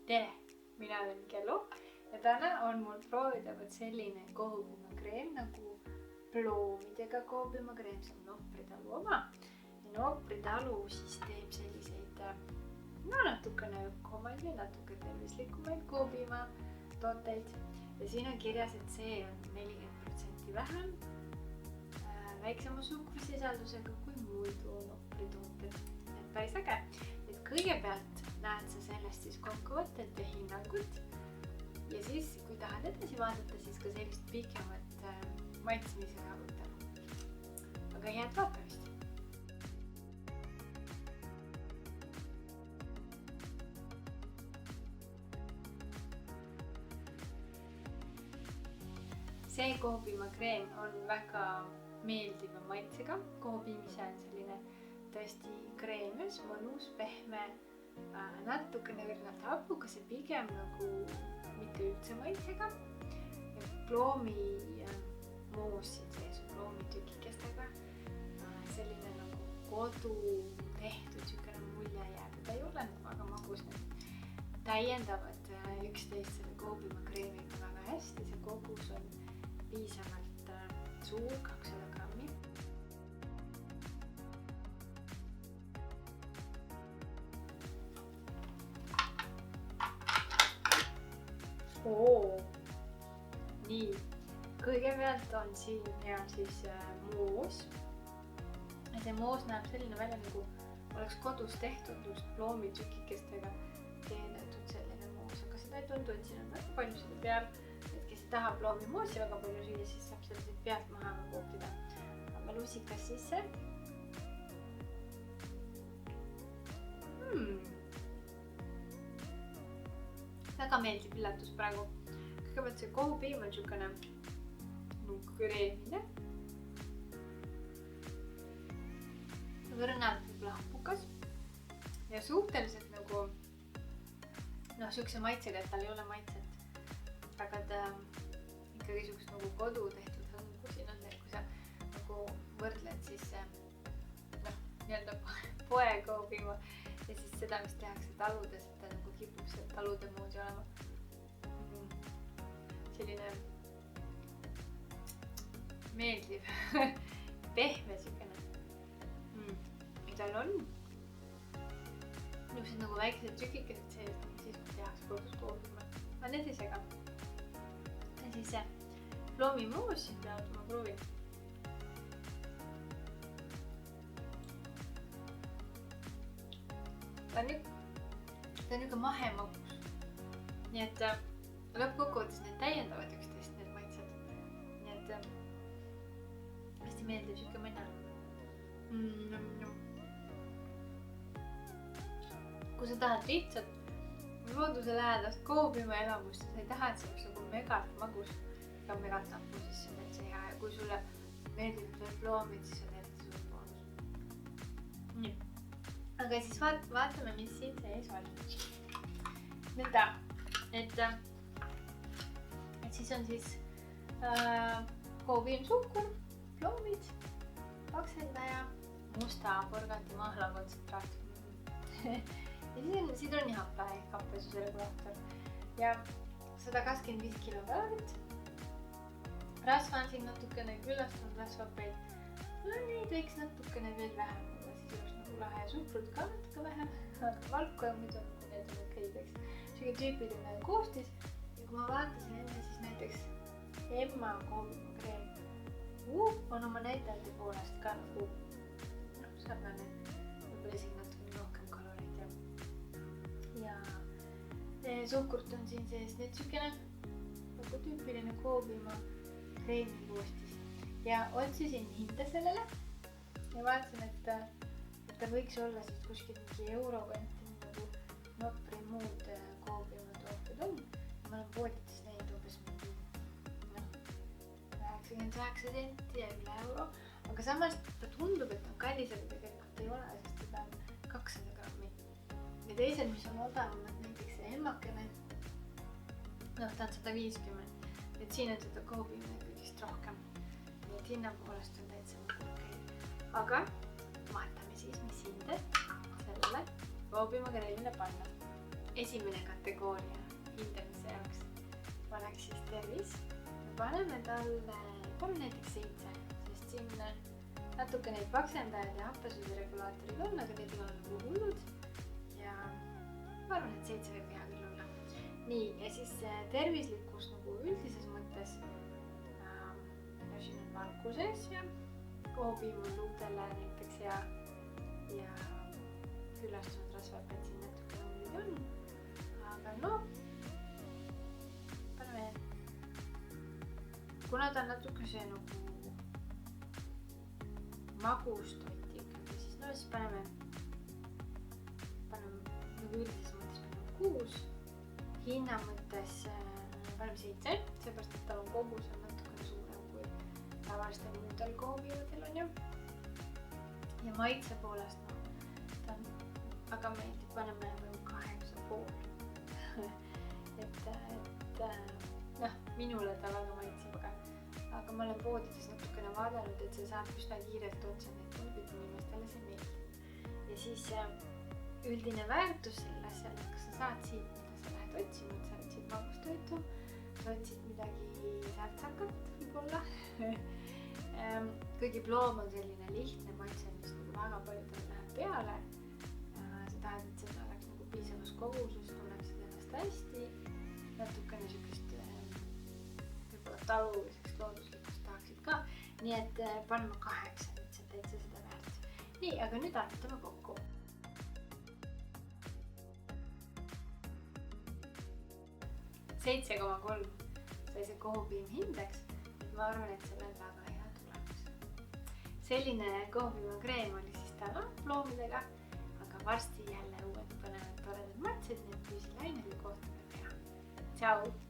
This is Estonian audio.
Tere! Mina olen Kellu ja täna on mul proovida vot selline koobimakreem nagu ploomidega koobimakreem, see on Nopri Talu oma. Ja Nopri Talu siis teeb selliseid natukene ökomaid ja natuke tervislikumaid koobimatooteid. Ja siin on kirjas, et see on 40% vähem väiksema suhkrusisaldusega kui muidu Nopri tooted. Et päris äge. Et kõigepealt näed sa sellest siis kokkuvõtet ja hinnangut. Ja siis, kui tahad edasi vaadata, siis ka sellist pikemat maitsmise arutelu. Aga head vaatamist! See koobimakreem on väga meeldiva maitsega. Koobimise on selline tõesti kreemius, mõnus, pehme, natukene erinevalt hapuga, see pigem nagu mitte üldse maitsega. Ja ploomimuus siin sees on ploomitükikestega. Selline nagu kodu tehtud sükene mulje jääb. Ta ei ole nagu väga magus. Täiendavad üksteist selle koobimakreemiga väga hästi. See kogus on piisavalt suur, 200 grammi. Nii, kõigepealt on siin ja siis moos. See moos näeb selline välja, nagu oleks kodus tehtud just ploomitükikestega teenetud selline moos, aga seda ei tundu, et siin on väga palju seda peal. Et kes ei taha ploomimoosi väga palju süüa, siis saab selliseid pealt maha koopida. Aga lusikas sisse. Väga meeldib üllatus praegu. Kõigepealt see koobiim on niisugune kreemine. Õrnalt võib-olla hapukas. Ja suhteliselt nagu niisuguse maitsega, et tal ei ole maitset. Aga ta ikkagi niisugust nagu kodu tehtud hõngu. Siin on see, kui sa nagu võrdled siis nii-öelda poekoobiima ja siis seda, mis tehakse taludes, et ta nagu kipub see talude moodi olema. Selline meeldiv, pehme sükene. Ja tal on niisugused nagu väiksed tükikesed sees, siis kui tehakse kodus koobima. Ma need ei sega. Ja siis see ploomimuus siin pealt ma proovin. Ta on niisugune mahemagus. Nii et lõppkokkuvõttes need täiendavad üksteist need maitsed. Nii et hästi meeldiv siuke mõnna. Kui sa tahad lihtsalt looduse lähedast koobima elamust, sa ei taha, et see oleks nagu megalt magus ja megalt nappu, siis see on üldse hea. Ja kui sulle meeldib veel ploomid, siis on eriti suur boonus. Nii. Aga siis vaatame, mis siin sees on. Nõnda, et siis on siis koobiimsuhkur, ploomid, paksendaja, musta porgandi mahla kontsentraat. Ja siis on sidrunihappe ehk happesusregulaator ja 125 kilokalorit. Rasva on siin natukene, küllast on rasvapeid. Neid võiks natukene veel vähem, aga siis oleks nagu lahe ja suhkrut ka natuke vähem. Aga valku ja muidu need on okei teeks. Selline tüüpiline koostis. Ja kui ma vaatasin enne, siis näiteks Emma koobimakreem on oma näitajate poolest ka nagu sarnane. Võib-olla isegi natuke rohkem kaloreid. Ja suhkurt on siin sees nüüd sükene nagu tüüpiline koobimakreemi koostis. Ja otsisin hinda sellele ja vaatasin, et ta võiks olla siis kuskil mingi euro kanti nagu Nopri muud koobimatootted on. Ma olen poodides näinud umbes 99 senti ja üle euro. Aga samas ta tundub, et on kallis, aga tegelikult ei ole, sest ta on 200 grammi. Ja teised, mis on odavamad, näiteks see emmakene, ta on 150. Et siin on seda koobimine kõigist rohkem. Nii et hinna poolest on täitsa okei. Aga vaatame siis, mis hinde sellele koobimakreemile panna. esimene kategooria hindamise jaoks oleks siis tervis. Paneme talle, näiteks 7, sest siin natuke neid paksendajad ja happesuse regulaatorid on, aga need ei ole nagu hullud. Ja ma arvan, et 7 võib hea küll olla. Nii, ja siis tervislikkus nagu üldises mõttes. Siin on valkuses ja koobiim on luudele näiteks ja küllastunud rasvab, et siin natuke numbrid on. Aga no, paneme, kuna ta on natuke see nagu magustoit ikkagi, siis no siis paneme nagu üldises mõttes paneme 6. Hinna mõttes paneme 7, seepärast, et tal on kogus on natukene suurem kui tavalistel muudel koobiimadel on ju. Ja maitse poolest ta on väga meeldib, paneme 8,5. noh, minule ta väga maitseb, aga ma olen poodides natukene vaadanud, et see saab üsna kiirelt otsa, need tundid inimestele see meeldib. Ja siis üldine väärtus selle asjale, kas sa saad siit, mida sa lähed otsima, sa saad siit magustoitu, sa otsid midagi särtsakat võib-olla. Kuigi ploom on selline lihtne maitse, mis nagu väga paljudele läheb peale. Sa tahad, et seda oleks nagu piisavas koguses, tunneksid ennast hästi. Natukene niisugust võib-olla taluliseks looduslikust tahaksid ka. Nii et paneme 8, et sa teed seda väärt. Nii, aga nüüd arvutame kokku. 7,3 sai see koobiim hindeks. Ma arvan, et see on väga hea tulemus. Selline koobiimakreem oli siis täna ploomidega, aga varsti jälle uued põnevad toredad maitsed, need püsi laineli kohta peab teha. Tšau!